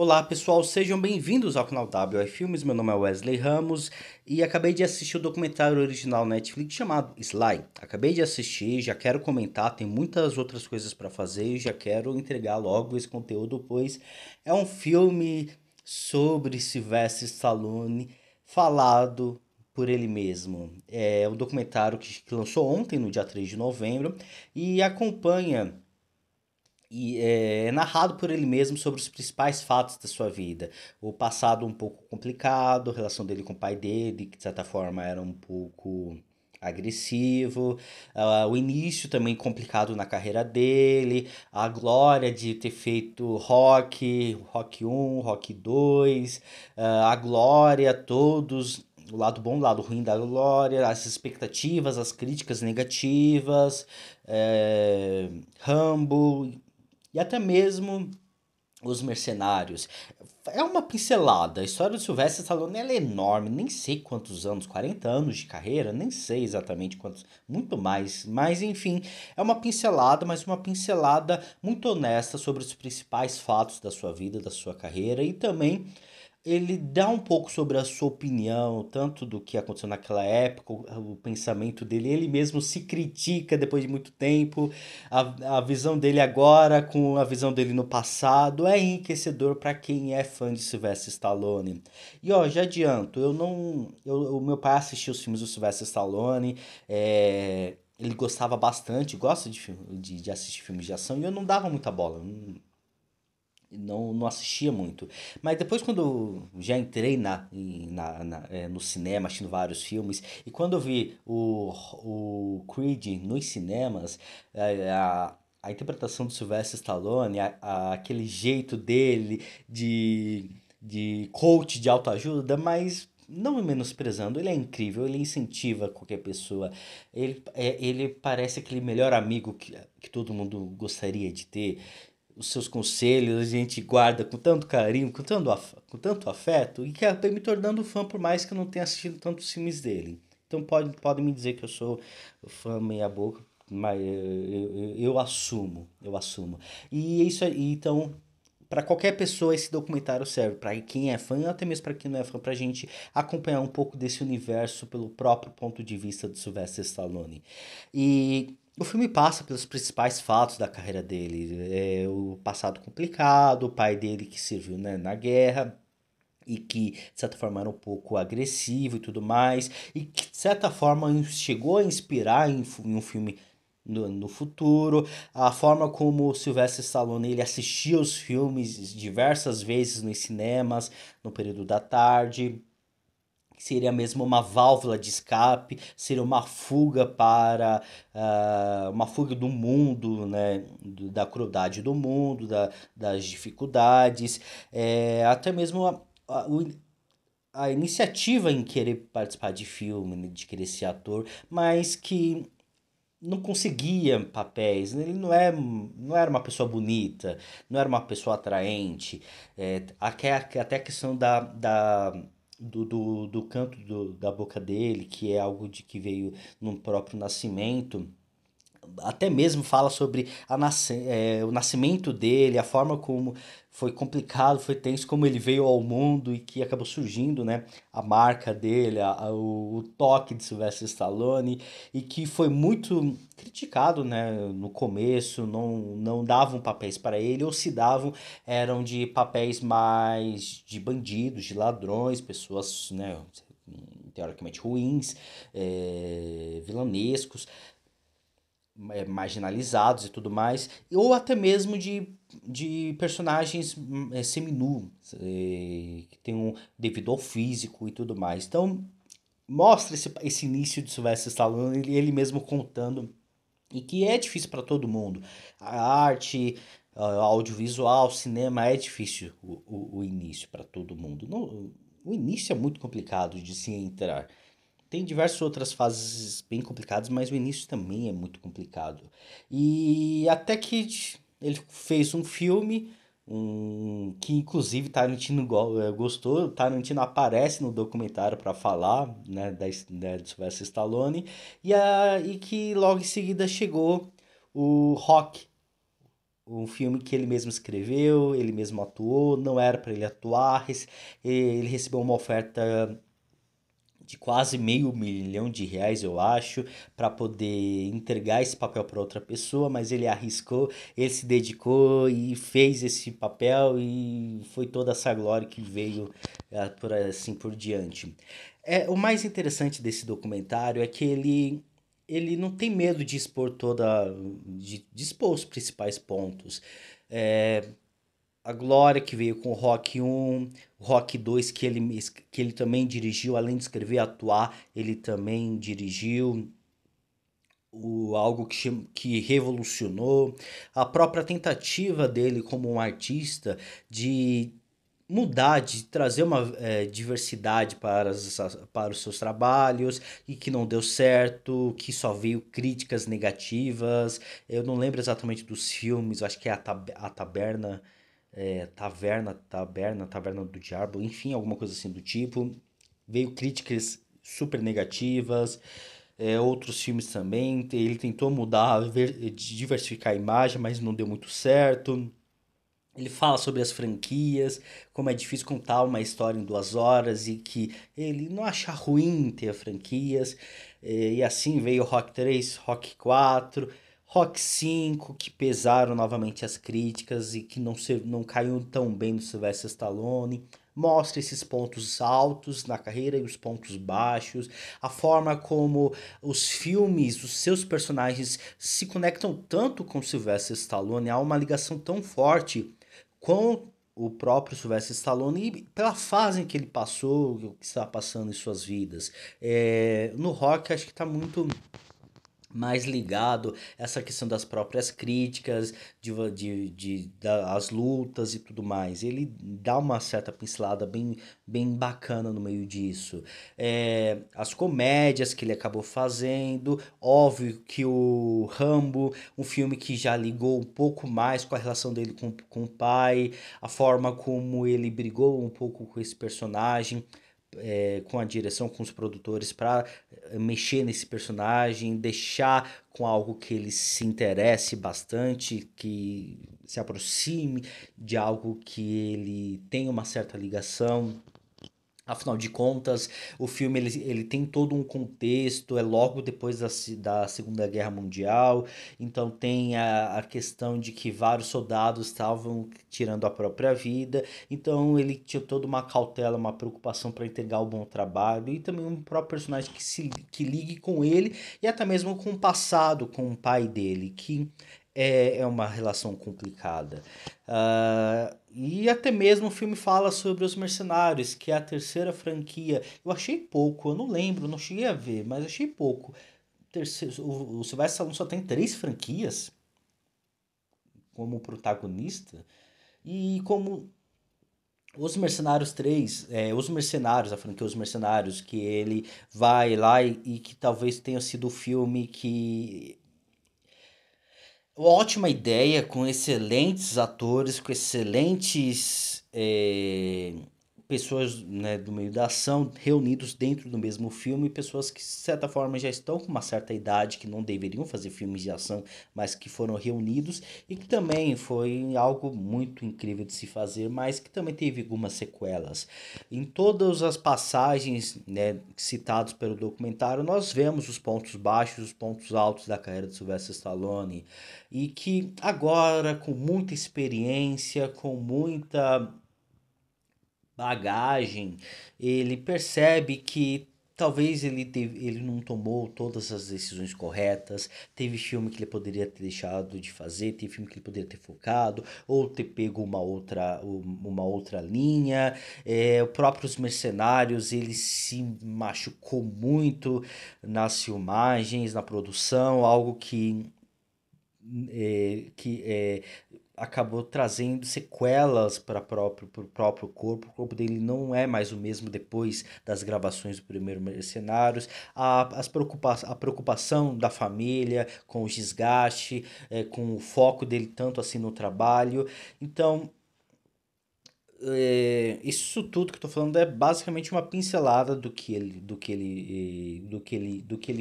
Olá pessoal, sejam bem-vindos ao canal WR Filmes. Meu nome é Wesley Ramos e acabei de assistir o documentário original Netflix chamado Sly. Acabei de assistir, já quero comentar, tem muitas outras coisas para fazer e já quero entregar logo esse conteúdo, pois é um filme sobre Sylvester Stallone falado por ele mesmo. É um documentário que lançou ontem, no dia 3 de novembro, e acompanha é narrado por ele mesmo sobre os principais fatos da sua vida. O passado um pouco complicado, a relação dele com o pai dele, que de certa forma era um pouco agressivo, o início também complicado na carreira dele, a glória de ter feito Rock um, Rock 2, a glória, todos, o lado bom, o lado ruim da glória, as expectativas, as críticas negativas, Rambo, e até mesmo Os Mercenários. É uma pincelada. A história do Sylvester Stallone ela é enorme. Nem sei quantos anos, 40 anos de carreira, nem sei exatamente quantos, muito mais. Mas enfim, é uma pincelada, mas uma pincelada muito honesta sobre os principais fatos da sua vida, da sua carreira e também ele dá um pouco sobre a sua opinião, tanto do que aconteceu naquela época, o pensamento dele, ele mesmo se critica depois de muito tempo, a visão dele agora com a visão dele no passado é enriquecedor para quem é fã de Sylvester Stallone. E ó, já adianto, eu não, o meu pai assistiu os filmes do Sylvester Stallone, ele gostava bastante, gosta de assistir filmes de ação e eu não dava muita bola, não assistia muito. Mas depois, quando eu já entrei no cinema, assistindo vários filmes, e quando eu vi o Creed nos cinemas, a interpretação do Sylvester Stallone, aquele jeito dele de coach de autoajuda, mas não me menosprezando, ele é incrível, ele incentiva qualquer pessoa. Ele parece aquele melhor amigo que todo mundo gostaria de ter. Os seus conselhos a gente guarda com tanto carinho, com tanto afeto, e que acabei me tornando fã por mais que eu não tenha assistido tantos filmes dele. Então pode me dizer que eu sou fã meia boca, mas eu assumo, eu assumo. E é isso aí, então, para qualquer pessoa esse documentário serve, para quem é fã e até mesmo para quem não é fã, pra gente acompanhar um pouco desse universo pelo próprio ponto de vista do Sylvester Stallone. E o filme passa pelos principais fatos da carreira dele. O passado complicado, o pai dele que serviu, né, na guerra e que, de certa forma, era um pouco agressivo e tudo mais, e que, de certa forma, chegou a inspirar em um filme no futuro, a forma como o Sylvester Stallone ele assistia os filmes diversas vezes nos cinemas, no período da tarde, seria mesmo uma válvula de escape, seria uma fuga para uma fuga do mundo, né, da crueldade do mundo, das dificuldades, até mesmo a iniciativa em querer participar de filme, né, de querer ser ator, mas que não conseguia papéis, né? Ele não era uma pessoa bonita, não era uma pessoa atraente. Até a questão do canto da boca dele, que é algo de que veio no próprio nascimento, até mesmo fala sobre o nascimento dele, a forma como foi complicado, foi tenso, como ele veio ao mundo e que acabou surgindo, né, a marca dele, o toque de Sylvester Stallone, e que foi muito criticado, né, no começo, não davam papéis para ele, ou se davam, eram de papéis mais de bandidos, de ladrões, pessoas, né, teoricamente ruins, vilanescos, marginalizados e tudo mais, ou até mesmo de personagens seminus, que tem um devido ao físico e tudo mais. Então, mostra esse início de Sylvester Stallone, ele mesmo contando, e que é difícil para todo mundo. A arte, audiovisual, cinema, é difícil o início para todo mundo. Não, o início é muito complicado de se entrar. Tem diversas outras fases bem complicadas, mas o início também é muito complicado. E até que ele fez um filme, que inclusive Tarantino gostou, Tarantino aparece no documentário para falar, né, do Sylvester Stallone, e que logo em seguida chegou o Rock, um filme que ele mesmo escreveu, ele mesmo atuou, não era para ele atuar, ele recebeu uma oferta de quase R$ 500 mil, eu acho, para poder entregar esse papel para outra pessoa, mas ele arriscou, ele se dedicou e fez esse papel e foi toda essa glória que veio por assim por diante. O mais interessante desse documentário é que ele não tem medo de expor de expor os principais pontos. É, a glória que veio com o Rock 1, o Rock 2 que ele também dirigiu, além de escrever e atuar, ele também dirigiu algo que revolucionou a própria tentativa dele como um artista de mudar, de trazer uma diversidade para os seus trabalhos e que não deu certo, que só veio críticas negativas. Eu não lembro exatamente dos filmes, acho que é a Taberna, Taverna do Diabo, enfim, alguma coisa assim do tipo. Veio críticas super negativas, outros filmes também. Ele tentou mudar, diversificar a imagem, mas não deu muito certo. Ele fala sobre as franquias, como é difícil contar uma história em 2 horas e que ele não acha ruim ter franquias. E assim veio Rock 3, Rock 4, Rock 5, que pesaram novamente as críticas e que não caiu tão bem no Sylvester Stallone. Mostra esses pontos altos na carreira e os pontos baixos, a forma como os filmes, os seus personagens se conectam tanto com Sylvester Stallone, há uma ligação tão forte com o próprio Sylvester Stallone e pela fase em que ele passou, o que está passando em suas vidas. No rock, acho que está muito mais ligado a essa questão das próprias críticas, as lutas e tudo mais. Ele dá uma certa pincelada bem bacana no meio disso. As comédias que ele acabou fazendo, óbvio que o Rambo, um filme que já ligou um pouco mais com a relação dele com o pai, a forma como ele brigou um pouco com esse personagem, com a direção, com os produtores, para mexer nesse personagem, deixar com algo que ele se interesse bastante, que se aproxime de algo que ele tenha uma certa ligação. Afinal de contas, o filme ele tem todo um contexto, é logo depois da Segunda Guerra Mundial, então tem a questão de que vários soldados estavam tirando a própria vida, então ele tinha toda uma cautela, uma preocupação para entregar o bom trabalho, e também um próprio personagem que ligue com ele, e até mesmo com o passado, com o pai dele, que é uma relação complicada. E até mesmo o filme fala sobre os Mercenários, que é a terceira franquia. Eu achei pouco, eu não lembro, não cheguei a ver, mas achei pouco. O Sylvester Stallone só tem 3 franquias como protagonista. E como Os Mercenários 3, Os Mercenários, a franquia Os Mercenários, que ele vai lá e que talvez tenha sido o filme que ótima ideia, com excelentes atores, com excelentes pessoas, né, do meio da ação reunidos dentro do mesmo filme, pessoas que de certa forma já estão com uma certa idade, que não deveriam fazer filmes de ação, mas que foram reunidos e que também foi algo muito incrível de se fazer, mas que também teve algumas sequelas. Em todas as passagens, né, citadas pelo documentário, nós vemos os pontos baixos, os pontos altos da carreira de Sylvester Stallone e que agora, com muita experiência, com muita bagagem, ele percebe que talvez ele não tomou todas as decisões corretas. Teve filme que ele poderia ter deixado de fazer, teve filme que ele poderia ter focado, ou ter pego uma outra linha. O próprio Os Mercenários, ele se machucou muito nas filmagens, na produção, algo que acabou trazendo sequelas para o próprio corpo. O corpo dele não é mais o mesmo depois das gravações do primeiro Mercenários. A preocupação da família com o desgaste, com o foco dele tanto assim no trabalho. Então, Isso tudo que eu tô falando é basicamente uma pincelada do que ele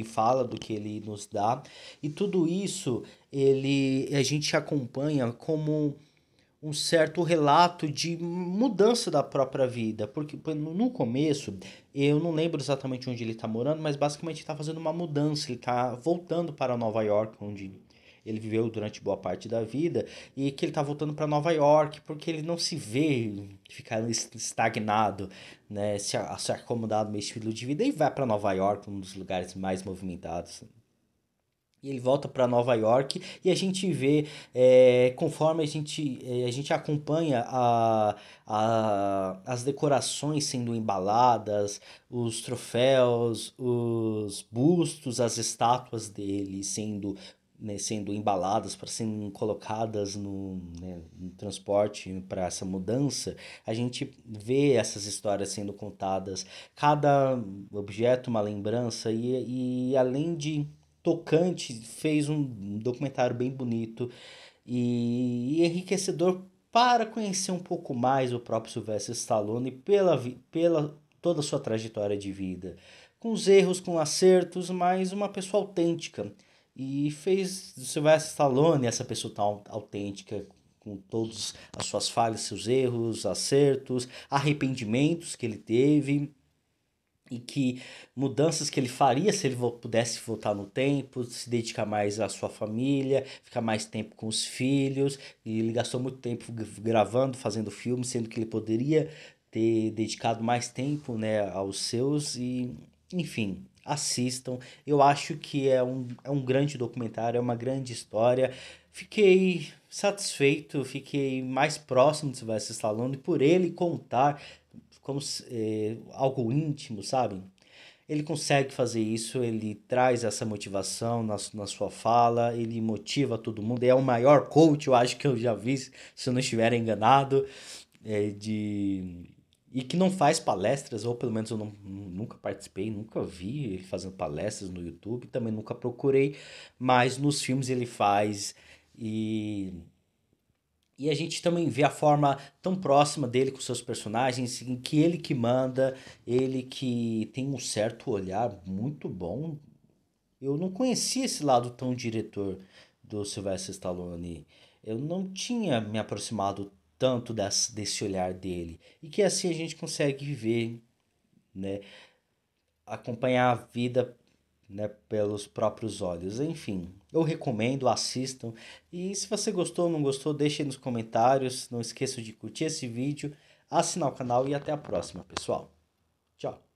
fala, do que ele nos dá. E tudo isso a gente acompanha como um certo relato de mudança da própria vida. Porque no começo, eu não lembro exatamente onde ele está morando, mas basicamente ele está fazendo uma mudança. Ele está voltando para Nova York, onde ele viveu durante boa parte da vida, e que ele está voltando para Nova York porque ele não se vê ficar estagnado, né, se acomodar no meu estilo de vida, e vai para Nova York, um dos lugares mais movimentados. E ele volta para Nova York e a gente vê, conforme a gente acompanha as decorações sendo embaladas, os troféus, os bustos, as estátuas dele sendo, né, sendo embaladas para serem colocadas no transporte para essa mudança, a gente vê essas histórias sendo contadas, cada objeto uma lembrança, e além de tocante, fez um documentário bem bonito e enriquecedor para conhecer um pouco mais o próprio Sylvester Stallone pela toda a sua trajetória de vida, com os erros, com acertos, mas uma pessoa autêntica. E fez do Sylvester Stallone essa pessoa tão autêntica, com todas as suas falhas, seus erros, acertos, arrependimentos que ele teve, e que mudanças que ele faria se ele pudesse voltar no tempo, se dedicar mais à sua família, ficar mais tempo com os filhos. E ele gastou muito tempo gravando, fazendo filmes, sendo que ele poderia ter dedicado mais tempo, né, aos seus. E enfim, assistam. Eu acho que é um grande documentário, é uma grande história. Fiquei satisfeito, fiquei mais próximo de Sylvester Stallone por ele contar como algo íntimo, sabe? Ele consegue fazer isso, ele traz essa motivação na sua fala, ele motiva todo mundo. É o maior coach, eu acho que eu já vi, se eu não estiver enganado, e que não faz palestras, ou pelo menos eu nunca participei, nunca vi ele fazendo palestras no YouTube, também nunca procurei, mas nos filmes ele faz. E a gente também vê a forma tão próxima dele com seus personagens, em que ele que manda, ele que tem um certo olhar muito bom. Eu não conhecia esse lado tão diretor do Sylvester Stallone. Eu não tinha me aproximado tanto desse olhar dele. E que assim a gente consegue viver, né? Acompanhar a vida, né, pelos próprios olhos. Enfim, eu recomendo, assistam. E se você gostou ou não gostou, deixe aí nos comentários. Não esqueça de curtir esse vídeo, assinar o canal e até a próxima, pessoal. Tchau.